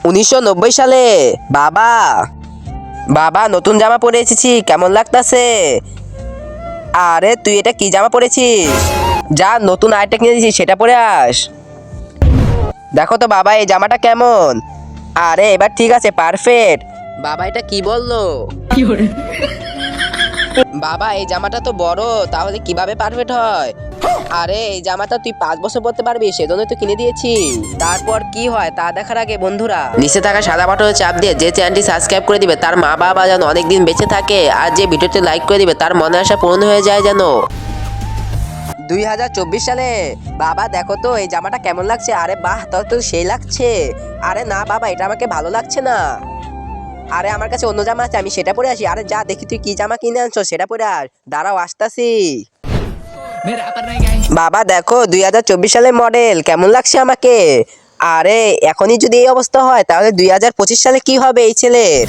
1990 সালে। বাবা বাবা নতুন জামা পরে এসেছি, কেমন লাগতাছে? আরে তুই এটা কি জামা পরেছিস? যা নতুন আইটেম কিনে দিয়েছিস সেটা পরে আস। দেখো তো বাবা এই জামাটা কেমন? আরে এবার ঠিক আছে, পারফেক্ট। বাবা এটা কি বললো? বাবা এই জামাটা তো বড়, তাহলে কিভাবে পারফেক্ট হয়? আরে এই জামাটা তুই 5 বছর পরতে পারবি, সেজন্যই তো কিনে দিয়েছি। তারপর কি হয় তা দেখার আগে বন্ধুরা নিচে থাকা সাদা বাটনে চাপ দিয়ে যে চ্যানেলটি সাবস্ক্রাইব করে দিবে, তার মা বাবা যেন অনেকদিন বেঁচে থাকে, আর যে ভিডিওটি লাইক করে দিবে তার মনে আশা পূরণ হয়ে যায় যেন। 2024 সালে। বাবা দেখো তো এই জামাটা কেমন লাগছে? আরে বাহ, তাও তো সেই লাগছে। আরে না বাবা, এটা আমাকে ভালো লাগছে না। আরে আমার কাছে অন্য জামা আছে, আমি সেটা পরে আসি। আরে যা দেখি তুই কি জামা কিনে আনছো সেটা পরে আস। দাঁড়াও আসতাছি। বাবা দেখো 2024 সালের মডেল, কেমন লাগছে আমাকে? আরে এখনই যদি এই অবস্থা হয় তাহলে 2025 সালে কি হবে এই ছেলের?